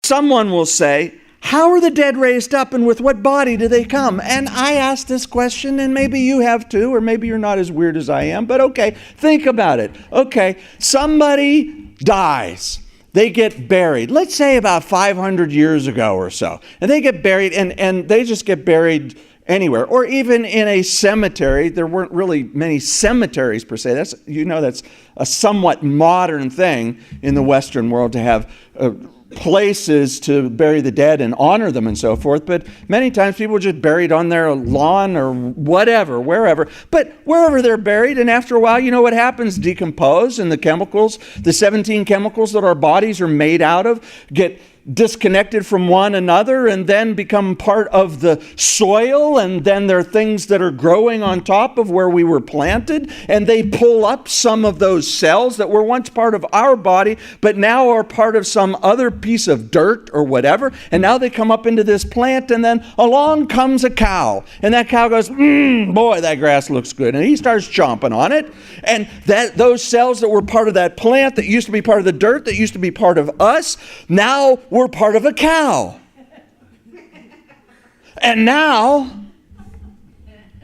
Someone will say, how are the dead raised up, and with what body do they come? And I ask this question, and maybe you have too, or maybe you're not as weird as I am, but okay, think about it. Okay, somebody dies. They get buried, let's say about 500 years ago or so. And they get buried, and they just get buried anywhere, or even in a cemetery. There weren't really many cemeteries per se. That's a somewhat modern thing in the Western world to have places to bury the dead and honor them and so forth. But many times people are just buried on their lawn or whatever, wherever. But wherever they're buried, and after a while, you know what happens? Decompose, and the chemicals, the 17 chemicals that our bodies are made out of, get disconnected from one another and then become part of the soil, and then there are things that are growing on top of where we were planted, and they pull up some of those cells that were once part of our body but now are part of some other piece of dirt or whatever, and now they come up into this plant, and then along comes a cow, and that cow goes, boy, that grass looks good, and he starts chomping on it, and those cells that were part of that plant, that used to be part of the dirt, that used to be part of us, now we're part of a cow. And now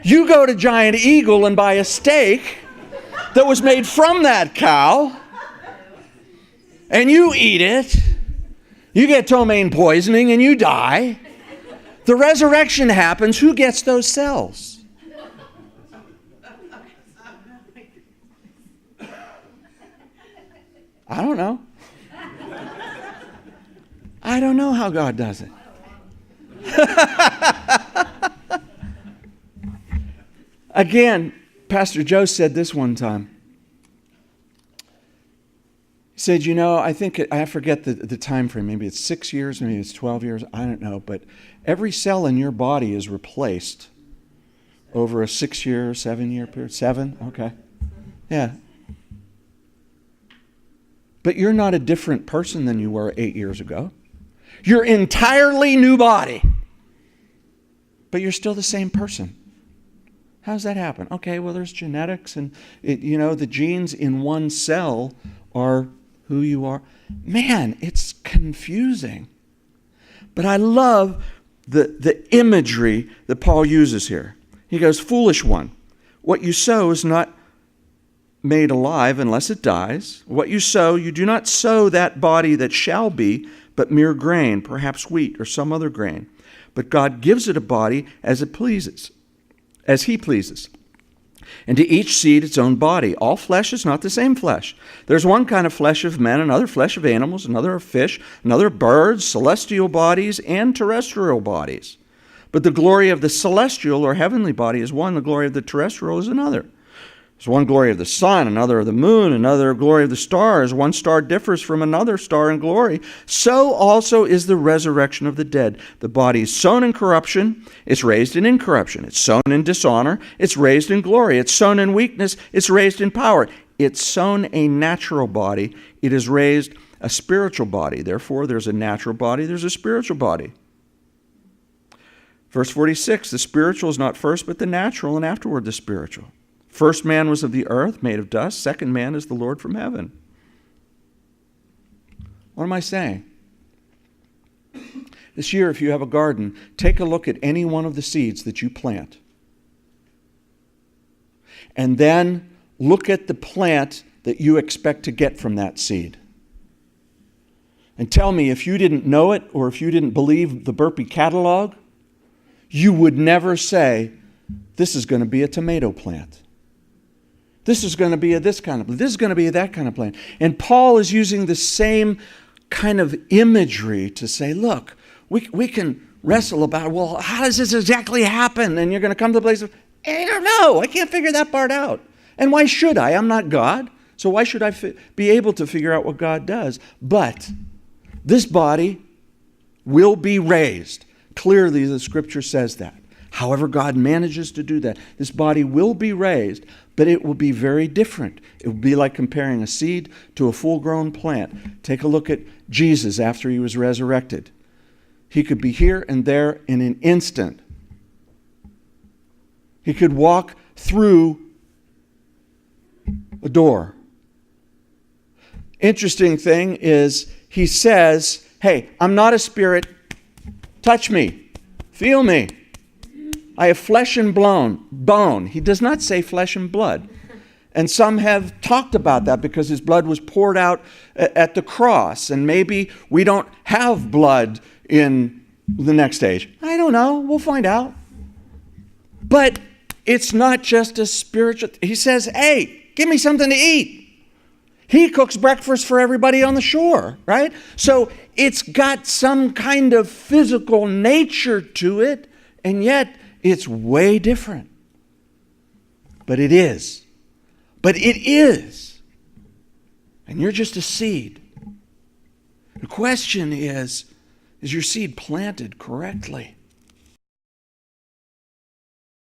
you go to Giant Eagle and buy a steak that was made from that cow, and you eat it. You get ptomaine poisoning and you die. The resurrection happens. Who gets those cells? I don't know. I don't know how God does it. Again, Pastor Joe said this one time. He said, I think, I forget the time frame. Maybe it's 6 years, maybe it's 12 years. I don't know. But every cell in your body is replaced over a 6-year, 7-year period. 7? Okay. Yeah. But you're not a different person than you were 8 years ago. You're entirely new body, but you're still the same person. How does that happen? Okay, well, there's genetics, and the genes in one cell are who you are. Man, it's confusing. But I love the imagery that Paul uses here. He goes, foolish one, what you sow is not made alive unless it dies. What you sow, you do not sow that body that shall be, but mere grain, perhaps wheat or some other grain. But God gives it a body as it pleases, as he pleases. And to each seed its own body. All flesh is not the same flesh. There's one kind of flesh of men, another flesh of animals, another of fish, another of birds, celestial bodies, and terrestrial bodies. But the glory of the celestial or heavenly body is one, the glory of the terrestrial is another. There's one glory of the sun, another of the moon, another glory of the stars. One star differs from another star in glory. So also is the resurrection of the dead. The body is sown in corruption, it's raised in incorruption. It's sown in dishonor, it's raised in glory. It's sown in weakness, it's raised in power. It's sown a natural body, it is raised a spiritual body. Therefore, there's a natural body, there's a spiritual body. Verse 46, the spiritual is not first, but the natural, and afterward the spiritual. First man was of the earth, made of dust. Second man is the Lord from heaven. What am I saying? This year, if you have a garden, take a look at any one of the seeds that you plant. And then look at the plant that you expect to get from that seed. And tell me, if you didn't know it, or if you didn't believe the Burpee catalog, you would never say, this is going to be a tomato plant. This is going to be this kind of plant. This is going to be that kind of plant. And Paul is using the same kind of imagery to say, look, we can wrestle about, well, how does this exactly happen? And you're going to come to the place of, I don't know. I can't figure that part out. And why should I? I'm not God. So why should I be able to figure out what God does? But this body will be raised. Clearly, the scripture says that. However God manages to do that, this body will be raised, but it will be very different. It will be like comparing a seed to a full-grown plant. Take a look at Jesus after he was resurrected. He could be here and there in an instant. He could walk through a door. Interesting thing is, he says, hey, I'm not a spirit. Touch me. Feel me. I have flesh and bone. He does not say flesh and blood. And some have talked about that because his blood was poured out at the cross. And maybe we don't have blood in the next age. I don't know. We'll find out. But it's not just a spiritual. He says, hey, give me something to eat. He cooks breakfast for everybody on the shore, right? So it's got some kind of physical nature to it, and yet it's way different. But it is. But it is. And you're just a seed. The question is your seed planted correctly?